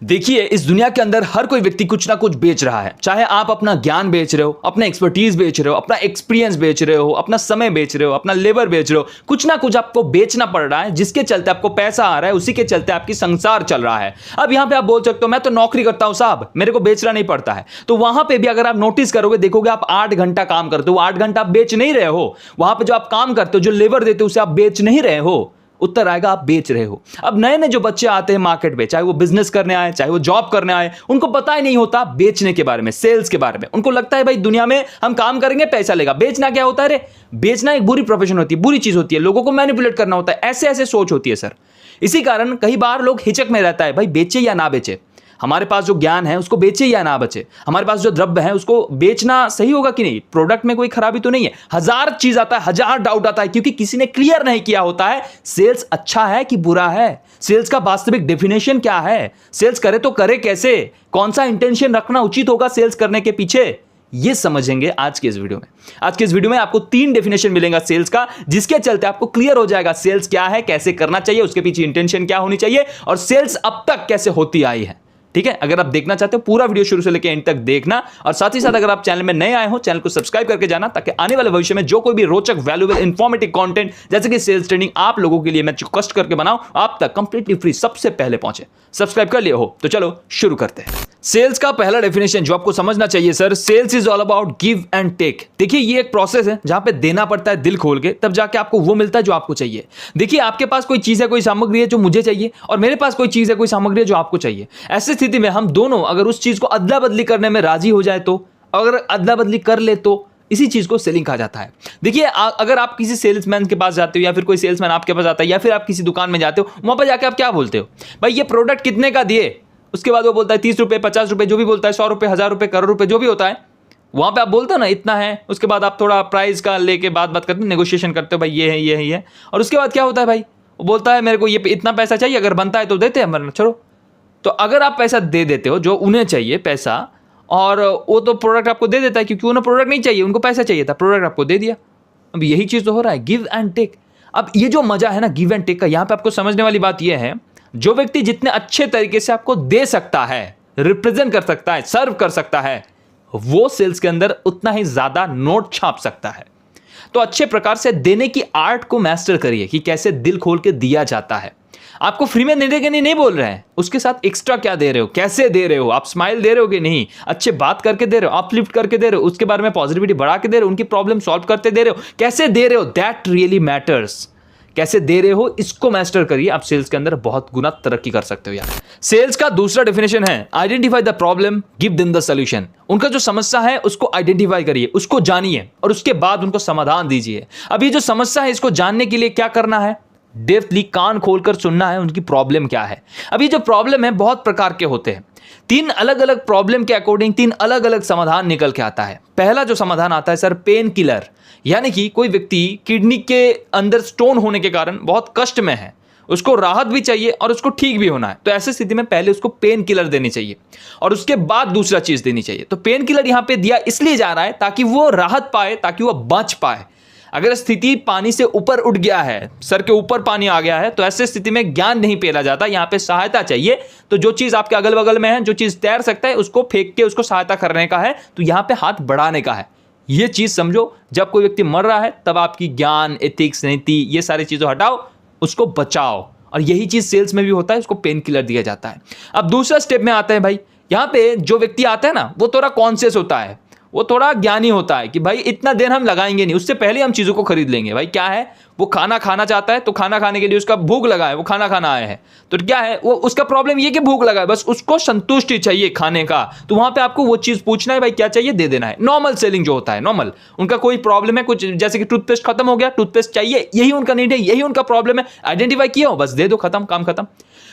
देखिए, इस दुनिया के अंदर हर कोई व्यक्ति कुछ ना कुछ बेच रहा है। चाहे आप अपना ज्ञान बेच रहे हो, अपना एक्सपर्टीज बेच रहे हो, अपना एक्सपीरियंस बेच रहे हो, अपना समय बेच रहे हो, अपना लेबर बेच रहे हो, कुछ ना कुछ आपको बेचना पड़ रहा है, जिसके चलते आपको पैसा आ रहा है, उसी के चलते आपकी संसार चल रहा है। अब यहां पे आप बोल सकते हो मैं तो नौकरी करता हूं साहब, मेरे को बेचना नहीं पड़ता है। तो वहां पे भी अगर आप नोटिस करोगे, देखोगे आप 8 घंटा काम करते हो, 8 घंटा आप बेच नहीं रहे हो। वहां पे जो आप काम करते हो, जो लेबर देते हो, उसे आप बेच नहीं रहे हो। उत्तर आएगा आप बेच रहे हो। अब नए नए जो बच्चे आते हैं मार्केट में, चाहे वो बिजनेस करने आए, चाहे वो जॉब करने आए, उनको पता ही नहीं होता बेचने के बारे में, सेल्स के बारे में। उनको लगता है भाई दुनिया में हम काम करेंगे पैसा लेगा। बेचना क्या होता है रे? बेचना एक बुरी प्रोफेशन होती है, बुरी चीज होती है, लोगों को मैनिपुलेट करना होता है, ऐसे ऐसे सोच होती है सर। इसी कारण कई बार लोग हिचक में रहता है भाई बेचे या ना बेचे। हमारे पास जो ज्ञान है उसको बेचे या ना बचे, हमारे पास जो द्रव्य है उसको बेचना सही होगा कि नहीं, प्रोडक्ट में कोई खराबी तो नहीं है। हजार चीज आता है, हजार डाउट आता है, क्योंकि किसी ने क्लियर नहीं किया होता है सेल्स अच्छा है कि बुरा है, सेल्स का वास्तविक डेफिनेशन क्या है, सेल्स करे तो करे कैसे, कौन सा इंटेंशन रखना उचित होगा सेल्स करने के पीछे। ये समझेंगे आज के इस वीडियो में। आज के इस वीडियो में आपको 3 डेफिनेशन मिलेगा सेल्स का, जिसके चलते आपको क्लियर हो जाएगा सेल्स क्या है, कैसे करना चाहिए, उसके पीछे इंटेंशन क्या होनी चाहिए, और सेल्स अब तक कैसे होती आई है। ठीक है, अगर आप देखना चाहते हो पूरा वीडियो शुरू से लेकर एंड तक देखना, और साथ ही साथ अगर आप चैनल में नए आए हो, चैनल को सब्सक्राइब करके जाना, ताकि आने वाले भविष्य में जो कोई भी रोचक, वैल्यूएबल, इंफॉर्मेटिव कंटेंट जैसे कि सेल्स ट्रेनिंग आप लोगों के लिए मैं जो कष्ट करके बनाऊं, आप तक कंप्लीटली फ्री सबसे पहले पहुंचे। सब्सक्राइब कर लिए हो तो चलो शुरू करते हैं। सेल्स का पहला डेफिनेशन जो आपको समझना चाहिए sir, sales is all about give and take. देखिए ये एक प्रोसेस है जहां पे देना पड़ता है दिल खोल के, तब जाके आपको वो मिलता है जो आपको चाहिए। देखिए आपके पास कोई चीज है, कोई सामग्री है जो मुझे चाहिए, और मेरे पास कोई चीज है, कोई सामग्री है जो आपको चाहिए। ऐसी स्थिति में हम दोनों अगर उस चीज को अदला बदली करने में राजी हो जाए, तो अगर अदला बदली कर ले तो इसी चीज को सेलिंग कहा जाता है। देखिए अगर आप किसी सेल्समैन के पास जाते हो, या फिर कोई सेल्समैन आपके पास आता है, या फिर आप किसी दुकान में जाते हो, वहां पर जाके आप क्या बोलते हो, भाई ये प्रोडक्ट कितने का दिए? उसके बाद वो बोलता है 30 रुपए, 50 रुपए, जो भी बोलता है, 100 रुपए, 1000 रुपए, करोड़ रुपए, जो भी होता है। वहां पे आप बोलते हो ना इतना है, उसके बाद आप थोड़ा प्राइस का लेके बात करते हो, नेगोशिएशन करते हो, भाई ये है, ये है, ये है। और उसके बाद क्या होता है भाई, वो बोलता है मेरे को ये इतना पैसा चाहिए, अगर बनता है तो देते हैं, वरना छोड़ो। तो अगर आप पैसा दे देते हो जो उन्हें चाहिए पैसा, और वो तो प्रोडक्ट आपको दे देता है, क्योंकि उन्हें प्रोडक्ट नहीं चाहिए, उनको पैसा चाहिए था, प्रोडक्ट आपको दे दिया। अब यही चीज तो हो रहा है, गिव एंड टेक। अब ये जो मजा है ना गिव एंड टेक का, यहां पे आपको समझने वाली बात यह है, जो व्यक्ति जितने अच्छे तरीके से आपको दे सकता है, रिप्रेजेंट कर सकता है, सर्व कर सकता है, वो सेल्स के अंदर उतना ही ज्यादा नोट छाप सकता है। तो अच्छे प्रकार से देने की आर्ट को मास्टर करिए कि कैसे दिल खोल के दिया जाता है। आपको फ्री में देने के लिए नहीं बोल रहे हैं, उसके साथ एक्स्ट्रा क्या दे रहे हो, कैसे दे रहे हो, आप स्माइल दे रहे हो कि नहीं, अच्छे बात करके दे रहे हो, अपलिफ्ट करके दे रहे हो, उसके बारे में पॉजिटिविटी बढ़ा के दे रहे हो, उनकी प्रॉब्लम सॉल्व करते दे रहे हो, कैसे दे रहे हो, दैट रियली मैटर्स। कैसे दे रहे हो इसको मास्टर करिए, आप सेल्स के अंदर बहुत गुना तरक्की कर सकते हो यार। सेल्स का दूसरा डेफिनेशन है identify the problem, give them the solution. उनका जो समस्या है उसको आइडेंटिफाई करिए, उसको जानिए, और उसके बाद उनको समाधान दीजिए। अब ये जो समस्या है इसको जानने के लिए क्या करना है, डेप्थली कान खोलकर सुनना है उनकी प्रॉब्लम क्या है। अब ये जो प्रॉब्लम है बहुत प्रकार के होते हैं, 3 अलग अलग प्रॉब्लम के अकॉर्डिंग 3 अलग अलग समाधान निकल के आता है। पहला जो समाधान आता है सर, पेन किलर, यानी कि कोई व्यक्ति किडनी के अंदर स्टोन होने के कारण बहुत कष्ट में है, उसको राहत भी चाहिए और उसको ठीक भी होना है। तो ऐसी स्थिति में पहले उसको पेन किलर देनी चाहिए, और उसके बाद दूसरा चीज देनी चाहिए। तो पेन किलर यहां पे दिया इसलिए जा रहा है ताकि वो राहत पाए, ताकि वो बच पाए। अगर स्थिति पानी से ऊपर उठ गया है, सर के ऊपर पानी आ गया है, तो ऐसे स्थिति में ज्ञान नहीं पेला जाता, यहां पे सहायता चाहिए। तो जो चीज आपके अगल बगल में है, जो चीज तैर सकता है, उसको फेंक के उसको सहायता करने का है, तो यहां पे हाथ बढ़ाने का है। ये चीज समझो, जब कोई व्यक्ति मर रहा है तब आपकी ज्ञान, एथिक्स, नीति, ये सारी चीजों हटाओ, उसको बचाओ। और यही चीज सेल्स में भी होता है, उसको पेन किलर दिया जाता है। अब दूसरा स्टेप में आता है भाई, यहां पे जो व्यक्ति आता है ना, वो थोड़ा कॉन्शियस होता है, वो थोड़ा ज्ञानी होता है कि भाई इतना देर हम लगाएंगे नहीं, उससे पहले हम चीजों को खरीद लेंगे। भाई क्या है, वो खाना खाना चाहता है, तो खाना खाने के लिए उसका भूख लगा है, वो खाना खाना आया है, तो क्या है, वो उसका प्रॉब्लम ये कि भूख लगा है, बस उसको संतुष्टि चाहिए खाने का। तो वहां पे आपको वो चीज पूछना है, भाई क्या चाहिए, दे देना है। नॉर्मल सेलिंग जो होता है, नॉर्मल, उनका कोई प्रॉब्लम है, कुछ जैसे कि टूथपेस्ट खत्म हो गया, टूथपेस्ट चाहिए, यही उनका नीड है, यही उनका प्रॉब्लम है, आइडेंटिफाई किया हो, बस दे दो, खत्म, काम खत्म।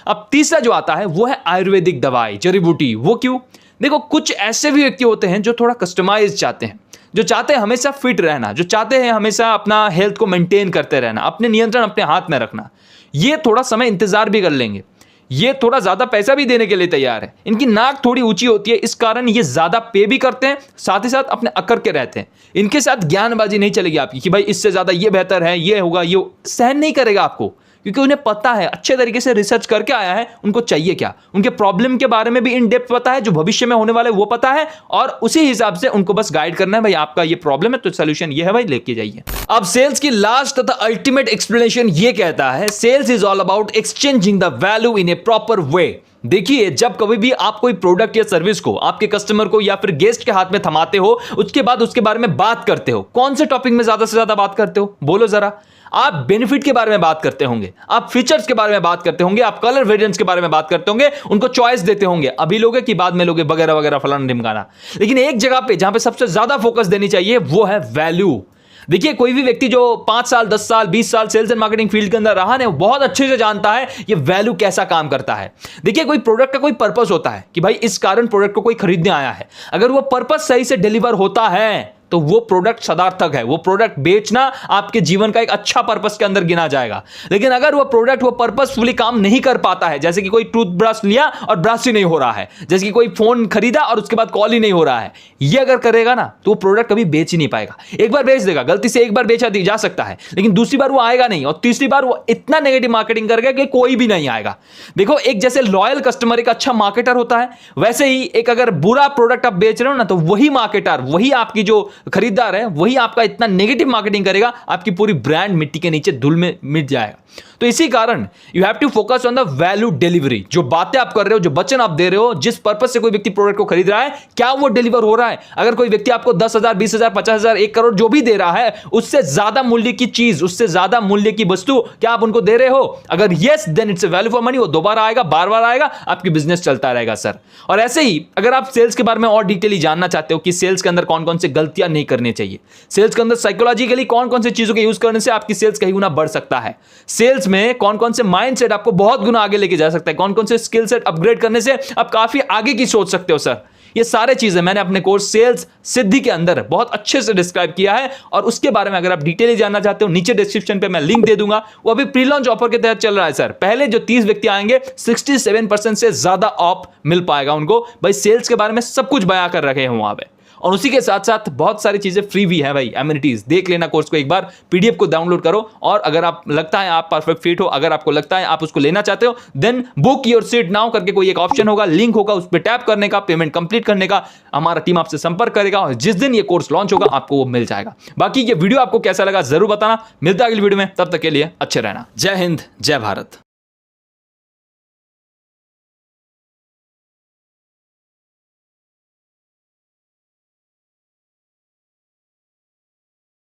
अब तीसरा जो आता है वो है आयुर्वेदिक दवाई, जड़ी बूटी। वो क्यों? देखो कुछ ऐसे भी व्यक्ति होते हैं जो थोड़ा कस्टमाइज चाहते हैं, जो चाहते हैं हमेशा फिट रहना, जो चाहते हैं हमेशा अपना हेल्थ को मेंटेन करते रहना, अपने नियंत्रण अपने हाथ में रखना। ये थोड़ा समय इंतजार भी कर लेंगे, ये थोड़ा ज्यादा पैसा भी देने के लिए तैयार है। इनकी नाक थोड़ी ऊंची होती है, इस कारण ये ज्यादा पे भी करते हैं, साथ ही साथ अपने अकड़ के रहते हैं। इनके साथ ज्ञानबाजी नहीं चलेगी आपकी कि भाई इससे ज्यादा ये बेहतर है, ये होगा, ये सहन नहीं करेगा आपको, क्योंकि उन्हें पता है, अच्छे तरीके से रिसर्च करके आया है उनको चाहिए क्या, उनके प्रॉब्लम के बारे में भी इन डेप्थ पता है, जो भविष्य में होने वाले वो पता है, और उसी हिसाब से उनको बस गाइड करना है, भाई आपका ये प्रॉब्लम है तो सोल्यूशन ये है, भाई लेके जाइए। अब सेल्स की लास्ट तथा अल्टीमेट एक्सप्लेनेशन ये कहता है, sales is all about exchanging the value in a proper way. देखिए, जब कभी भी आप कोई प्रोडक्ट या सर्विस को आपके कस्टमर को या फिर गेस्ट के हाथ में थमाते हो, उसके बाद उसके बारे में बात करते हो, कौन से टॉपिक में ज्यादा से ज्यादा बात करते हो, बोलो जरा। आप बेनिफिट के बारे में बात करते होंगे, आप फीचर्स के बारे में बात करते होंगे, आप कलर वेरिएंट्स के बारे में बात करते होंगे, उनको चॉइस देते होंगे, अभी लोगे कि बाद में लोगे, वगैरह वगैरह फलाना ढिमकाना। लेकिन एक जगह पे जहां पे सबसे ज्यादा फोकस देनी चाहिए वो है वैल्यू। देखिए, कोई भी व्यक्ति जो 5 साल 10 साल 20 साल सेल्स एंड मार्केटिंग फील्ड के अंदर रहा है, वो बहुत अच्छे से जानता है ये वैल्यू कैसा काम करता है। देखिए, कोई प्रोडक्ट का कोई पर्पस होता है कि भाई इस कारण प्रोडक्ट को कोई खरीदने आया है, अगर वो पर्पस सही से डिलीवर होता है तो वो प्रोडक्ट सदार्थक है, वो प्रोडक्ट बेचना आपके जीवन का एक अच्छा पर्पस के अंदर गिना जाएगा। लेकिन अगर वो प्रोडक्ट वो पर्पसफुली काम नहीं कर पाता है, जैसे कि कोई टूथब्रश लिया और ब्रश ही नहीं हो रहा है, जैसे कि कोई फोन खरीदा और उसके बाद कॉल ही नहीं हो रहा है, ये अगर करेगा ना तो वो प्रोडक्ट कभी बेच ही नहीं पाएगा। एक बार बेच देगा, गलती से एक बार बेचा जा सकता है, लेकिन दूसरी बार वो आएगा नहीं, और तीसरी बार वो इतना नेगेटिव मार्केटिंग करेगा कि कोई भी नहीं आएगा। देखो, एक जैसे लॉयल कस्टमर एक अच्छा मार्केटर होता है, वैसे ही एक अगर बुरा प्रोडक्ट आप बेच रहे हो ना, तो वही मार्केटर, वही आपकी जो खरीदार है, वही आपका इतना नेगेटिव मार्केटिंग करेगा, आपकी पूरी ब्रांड मिट्टी के नीचे धूल में मिट जाएगा। तो इसी कारण you have to focus on the value delivery. जो बातें आप कर रहे हो, जो वचन आप दे रहे हो, जिस पर्पस से कोई व्यक्ति प्रोडक्ट को खरीद रहा है, क्या वो डिलीवर हो रहा है। अगर कोई व्यक्ति आपको 10,000 20,000 50,000 1 करोड़ जो भी दे रहा है, उससे ज्यादा मूल्य की चीज, उससे ज्यादा मूल्य की वस्तु क्या आप उनको दे रहे हो? अगर yes, then it's a value for money. वो दोबारा आएगा, बार बार आएगा, आपकी बिजनेस चलता रहेगा सर। और ऐसे ही अगर आप सेल्स के बारे में और डिटेली जानना चाहते हो कि सेल्स के अंदर कौन कौन से गलतियां नहीं करनी चाहिए, सेल्स के अंदर साइकोलॉजिकली कौन कौन सी चीजों के यूज करने से आपकी सेल्स कहीं गुना बढ़ सकता है, सेल्स में कौन कौन से माइंडसेट आपको बहुत गुना आगे लेके जा सकता है, कौन कौन से स्किल सेट अपग्रेड करने से आप काफी आगे की सोच सकते हो सर, ये सारे चीजें मैंने अपने कोर्स सेल्स सिद्धि के अंदर बहुत अच्छे से डिस्क्राइब किया है। और उसके बारे में अगर आप डिटेली जानना चाहते हो, नीचे डिस्क्रिप्शन पे मैं लिंक दे दूंगा। वो अभी प्री लॉन्च ऑफर के तहत चल रहा है सर। पहले जो 30 व्यक्ति आएंगे 67% से ज्यादा ऑफ मिल पाएगा उनको। भाई सेल्स के बारे में सब कुछ बयां कर रखे हैं वहां पे, और उसी के साथ साथ बहुत सारी चीजें फ्री भी है भाई, एमिनिटीज। देख लेना कोर्स को एक बार, पीडीएफ को डाउनलोड करो, और अगर आप लगता है आप परफेक्ट फिट हो, अगर आपको लगता है आप उसको लेना चाहते हो, then book your seat now करके कोई एक ऑप्शन होगा, लिंक होगा, उस पर टैप करने का, पेमेंट कंप्लीट करने का, हमारा टीम आपसे संपर्क करेगा, और जिस दिन ये कोर्स लॉन्च होगा आपको वो मिल जाएगा। बाकी ये वीडियो आपको कैसा लगा जरूर बताना। मिलता है अगली वीडियो में, तब तक के लिए अच्छे रहना। जय हिंद, जय भारत।